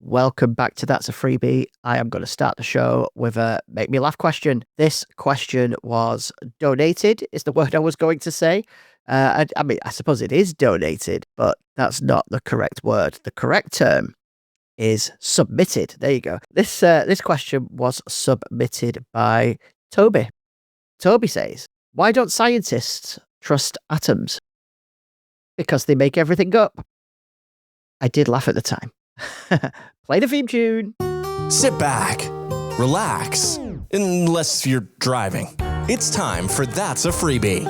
Welcome back to That's a Freebie. I am going to start the show with a make me laugh question. This question was donated, is the word I was going to say. I mean, I suppose it is donated, but that's not the correct word. The correct term is submitted. There you go. This question was submitted by Toby. Toby says, why don't scientists trust atoms? Because they make everything up. I did laugh at the time. Play the theme tune. Sit back, relax, unless you're driving. It's time for That's a Freebie.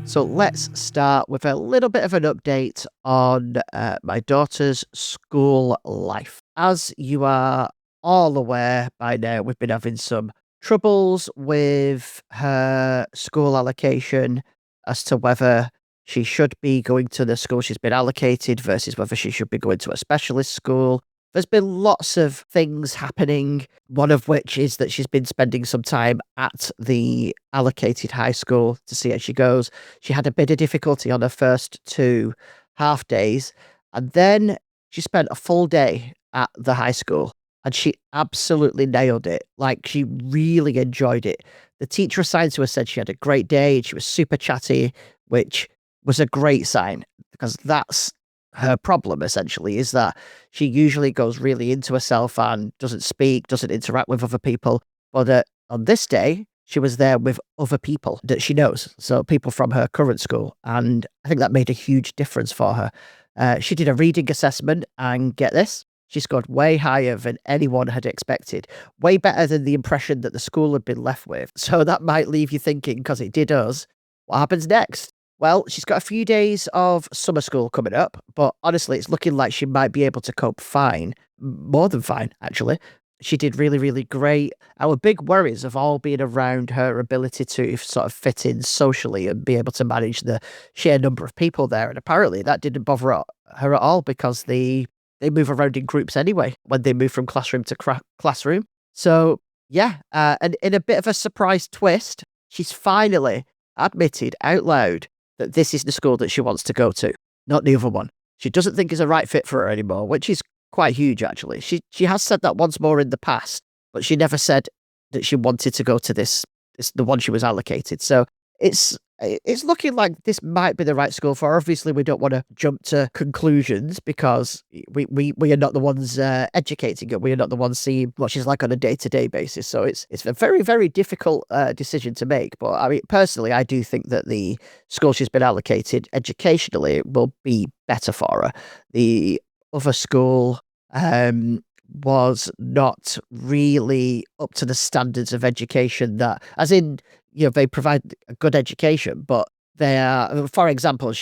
So let's start with a little bit of an update on my daughter's school life. As you are all aware by now, we've been having some troubles with her school allocation as to whether she should be going to the school she's been allocated versus whether she should be going to a specialist school. There's been lots of things happening, one of which is that she's been spending some time at the allocated high school to see how she goes. She had a bit of difficulty on her first 2 half days, and then she spent a full day at the high school, and she absolutely nailed it. Like, she really enjoyed it. The teacher assigned to her said she had a great day, and she was super chatty, which was a great sign, because that's her problem, essentially, is that she usually goes really into herself and doesn't speak, doesn't interact with other people. But on this day, she was there with other people that she knows, so people from her current school, and I think that made a huge difference for her. She did a reading assessment, and get this, she scored way higher than anyone had expected, way better than the impression that the school had been left with. So that might leave you thinking, because it did us, what happens next? Well, she's got a few days of summer school coming up, but honestly, it's looking like she might be able to cope fine. More than fine, actually. She did really, really great. Our big worries have all been around her ability to sort of fit in socially and be able to manage the sheer number of people there. And apparently that didn't bother her at all, because they move around in groups anyway when they move from classroom to classroom. So, yeah, and in a bit of a surprise twist, she's finally admitted out loud that this is the school that she wants to go to, not the other one. She doesn't think is a right fit for her anymore, which is quite huge, actually. She has said that once more in the past, but she never said that she wanted to go to this the one she was allocated. So it's looking like this might be the right school for her. Obviously, we don't want to jump to conclusions, because we are not the ones educating her. We are not the ones seeing what she's like on a day-to-day basis. So it's a very, very difficult decision to make. But I mean, personally, I do think that the school she's been allocated educationally will be better for her. The other school was not really up to the standards of education that, as in, they provide a good education, but they are, for example,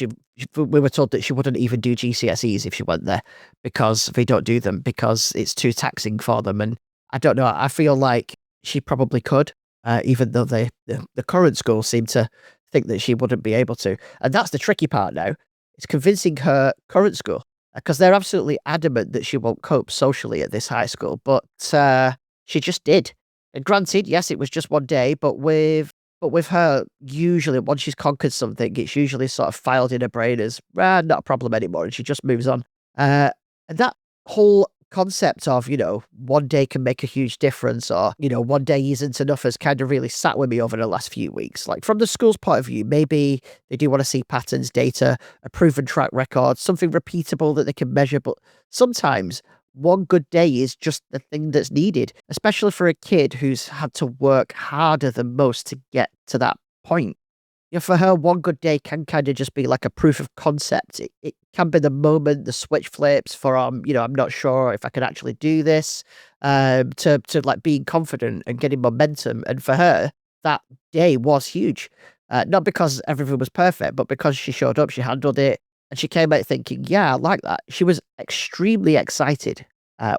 we were told that she wouldn't even do GCSEs if she went there, because they don't do them, because it's too taxing for them. And I don't know, I feel like she probably could, even though the current school seemed to think that she wouldn't be able to. And that's the tricky part now, is convincing her current school, because they're absolutely adamant that she won't cope socially at this high school, but she just did. And granted, yes, it was just one day, but with her, usually once she's conquered something, it's usually sort of filed in her brain as not a problem anymore, and she just moves on. And that whole concept of, one day can make a huge difference, or, one day isn't enough, has kind of really sat with me over the last few weeks. Like, from the school's point of view, maybe they do want to see patterns, data, a proven track record, something repeatable that they can measure, but sometimes one good day is just the thing that's needed, especially for a kid who's had to work harder than most to get to that point. For her, one good day can kind of just be like a proof of concept. It can be the moment the switch flips for, I'm not sure if I can actually do this, to like being confident and getting momentum. And for her, that day was huge. Not because everything was perfect, but because she showed up, she handled it, and she came out thinking, yeah, I like that. She was extremely excited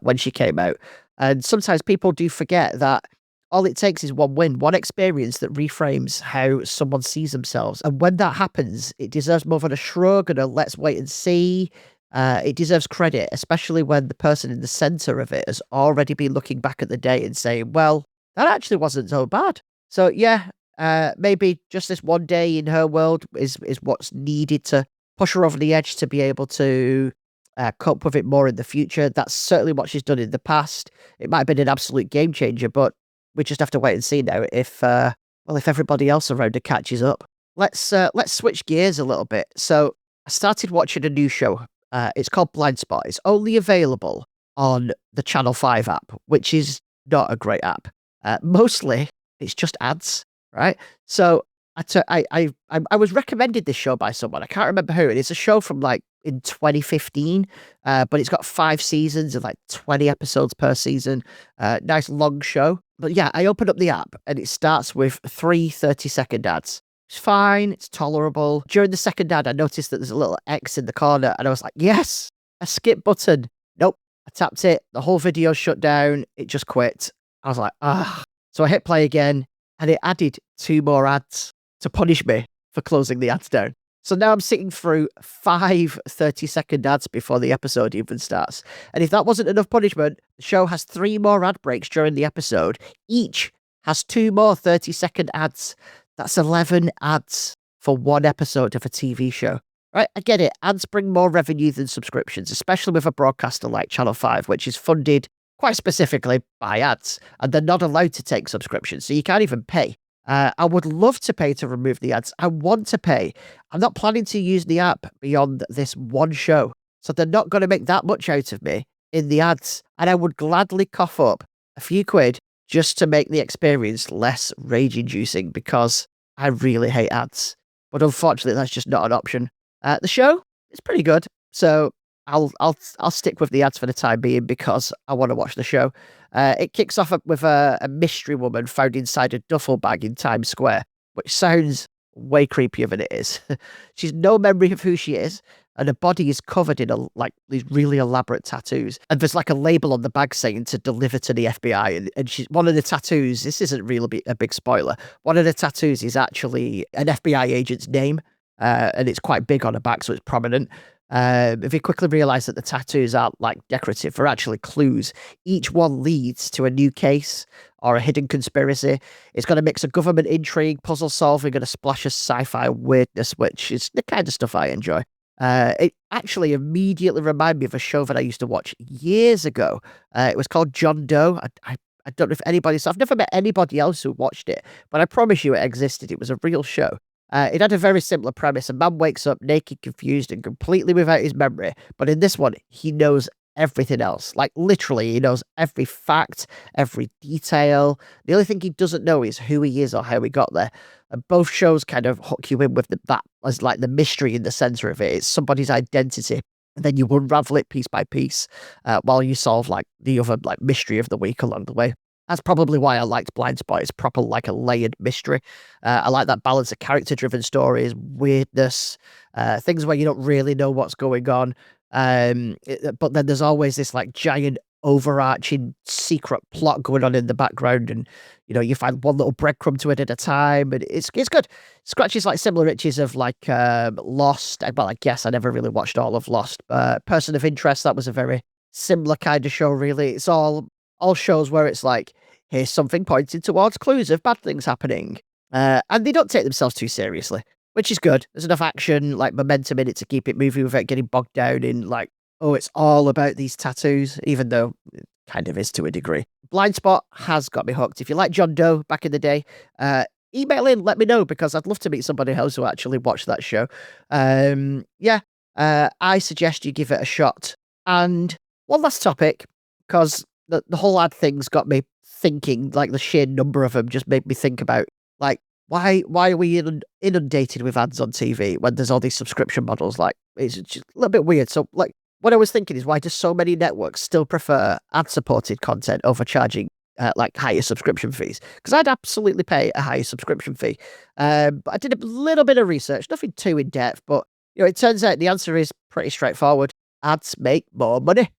when she came out. And sometimes people do forget that all it takes is one win, one experience that reframes how someone sees themselves. And when that happens, it deserves more than a shrug and a let's wait and see. It deserves credit, especially when the person in the center of it has already been looking back at the day and saying, well, that actually wasn't so bad. So yeah, maybe just this one day in her world is what's needed to push her over the edge to be able to cope with it more in the future. That's certainly what she's done in the past. It might have been an absolute game changer, but we just have to wait and see now if everybody else around her catches up. Let's switch gears a little bit. So I started watching a new show. It's called Blindspot. It's only available on the Channel 5 app, which is not a great app. Mostly, it's just ads, right? So I was recommended this show by someone. I can't remember who. It's a show from like in 2015, but it's got 5 seasons of like 20 episodes per season. Nice long show. But yeah, I opened up the app and it starts with 3 30-second ads. It's fine. It's tolerable. During the second ad, I noticed that there's a little X in the corner and I was like, yes, a skip button. Nope. I tapped it. The whole video shut down. It just quit. I was like, ah. So I hit play again and it added 2 more ads to punish me for closing the ads down. So now I'm sitting through 5 30-second ads before the episode even starts. And if that wasn't enough punishment, the show has 3 more ad breaks during the episode. Each has 2 more 30-second ads. That's 11 ads for 1 episode of a TV show. Right, I get it. Ads bring more revenue than subscriptions, especially with a broadcaster like Channel 5, which is funded quite specifically by ads. And they're not allowed to take subscriptions, so you can't even pay. I would love to pay to remove the ads. I want to pay. I'm not planning to use the app beyond this 1 show. So they're not going to make that much out of me in the ads. And I would gladly cough up a few quid just to make the experience less rage-inducing because I really hate ads. But unfortunately, that's just not an option. The show is pretty good. So I'll stick with the ads for the time being because I want to watch the show. It kicks off with a mystery woman found inside a duffel bag in Times Square, which sounds way creepier than it is. She's no memory of who she is, and her body is covered in these really elaborate tattoos. And there's like a label on the bag saying to deliver to the FBI. And she's one of the tattoos. This isn't really a big spoiler. One of the tattoos is actually an FBI agent's name, and it's quite big on her back, so it's prominent. If you quickly realise that the tattoos aren't like decorative, they're actually clues. Each one leads to a new case or a hidden conspiracy. It's got a mix of government intrigue, puzzle solving, and a splash of sci-fi weirdness, which is the kind of stuff I enjoy. It actually immediately reminded me of a show that I used to watch years ago. It was called John Doe. I don't know if I've never met anybody else who watched it, but I promise you it existed. It was a real show. It had a very similar premise. A man wakes up naked, confused, and completely without his memory. But in this one, he knows everything else. Like, literally, he knows every fact, every detail. The only thing he doesn't know is who he is or how he got there. And both shows kind of hook you in with that as like the mystery in the center of it. It's somebody's identity. And then you unravel it piece by piece while you solve like the other like mystery of the week along the way. That's probably why I liked Blindspot. It's proper like a layered mystery. I like that balance of character-driven stories, weirdness, things where you don't really know what's going on. But then there's always this like giant overarching secret plot going on in the background, and you find one little breadcrumb to it at a time, and it's good. Scratches like similar itches of like Lost. Well, I guess I never really watched all of Lost. Person of Interest, that was a very similar kind of show. Really, it's all shows where it's like, here's something pointing towards clues of bad things happening. And they don't take themselves too seriously, which is good. There's enough action, like momentum in it to keep it moving without getting bogged down in like, oh, it's all about these tattoos, even though it kind of is to a degree. Blindspot has got me hooked. If you like John Doe back in the day, email in, let me know, because I'd love to meet somebody else who actually watched that show. I suggest you give it a shot. And one last topic, because the whole ad thing's got me thinking, like the sheer number of them just made me think about, like, why are we inundated with ads on TV when there's all these subscription models? Like, it's just a little bit weird. So, like, what I was thinking is, why do so many networks still prefer ad-supported content over charging, like, higher subscription fees? Because I'd absolutely pay a higher subscription fee. But I did a little bit of research, nothing too in-depth, but, it turns out the answer is pretty straightforward. Ads make more money.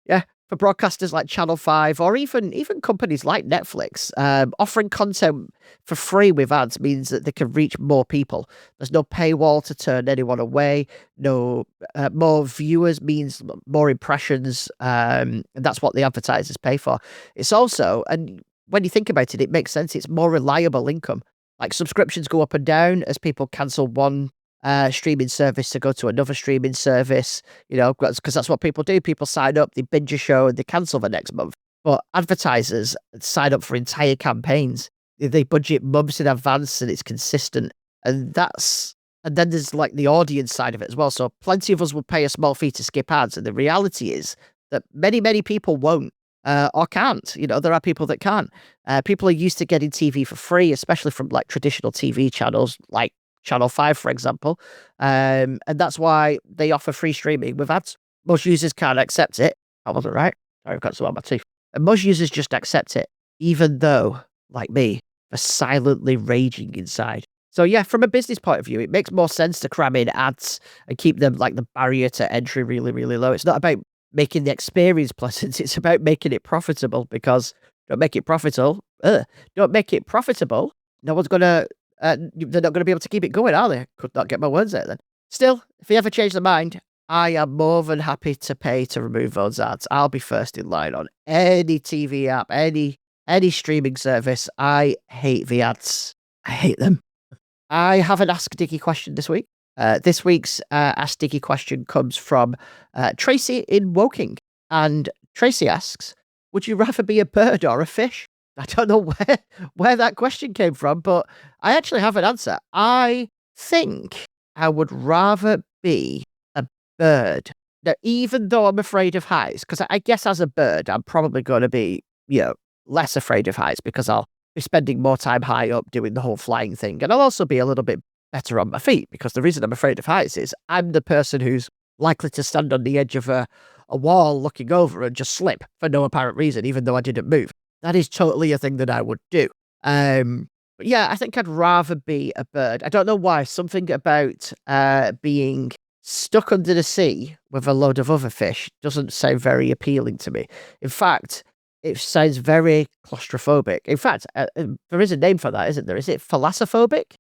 Yeah. For broadcasters like Channel 5 or even companies like Netflix, offering content for free with ads means that they can reach more people. There's no paywall to turn anyone away. No more viewers means more impressions, and that's what the advertisers pay for. It's also, and when you think about it, it makes sense. It's more reliable income. Like, subscriptions go up and down as people cancel one streaming service to go to another streaming service, because that's what people do. People sign up, they binge a show, and they cancel the next month. But advertisers sign up for entire campaigns. They budget months in advance, and it's consistent. And then there's like the audience side of it as well. So plenty of us will pay a small fee to skip ads, and the reality is that many people won't. Or can't. There are people that can't. People are used to getting TV for free, especially from like traditional TV channels, like Channel 5, for example. And that's why they offer free streaming with ads. Most users can't accept it. That wasn't right. Sorry, I've got some on my teeth. And most users just accept it, even though, like me, they're silently raging inside. So yeah, from a business point of view, it makes more sense to cram in ads and keep them like the barrier to entry really, really low. It's not about making the experience pleasant. It's about making it profitable, because don't make it profitable. Don't make it profitable. No one's gonna. They're not gonna be able to keep it going, are they? Could not get my words out then. Still, if you ever change their mind, I am more than happy to pay to remove those ads. I'll be first in line on any TV app, any streaming service. I hate the ads. I hate them. I have an Ask Diggy question this week. This week's Ask Diggy question comes from Tracy in Woking. And Tracy asks, would you rather be a bird or a fish? I don't know where that question came from, but I actually have an answer. I think I would rather be a bird. Now, even though I'm afraid of heights, because I guess as a bird, I'm probably going to be, less afraid of heights, because I'll be spending more time high up doing the whole flying thing. And I'll also be a little bit better on my feet, because the reason I'm afraid of heights is I'm the person who's likely to stand on the edge of a wall looking over and just slip for no apparent reason, even though I didn't move. That is totally a thing that I would do. But yeah, I think I'd rather be a bird. I don't know why. Something about being stuck under the sea with a load of other fish doesn't sound very appealing to me. In fact, it sounds very claustrophobic. In fact, there is a name for that, isn't there? Is it thalassophobic?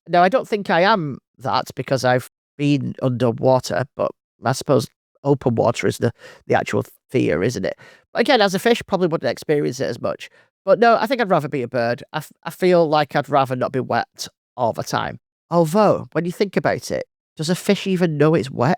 Now, I don't think I am that, because I've been underwater, but I suppose open water is the actual fear, isn't it? But again, as a fish, probably wouldn't experience it as much. But no, I think I'd rather be a bird. I feel like I'd rather not be wet all the time. Although, when you think about it, does a fish even know it's wet?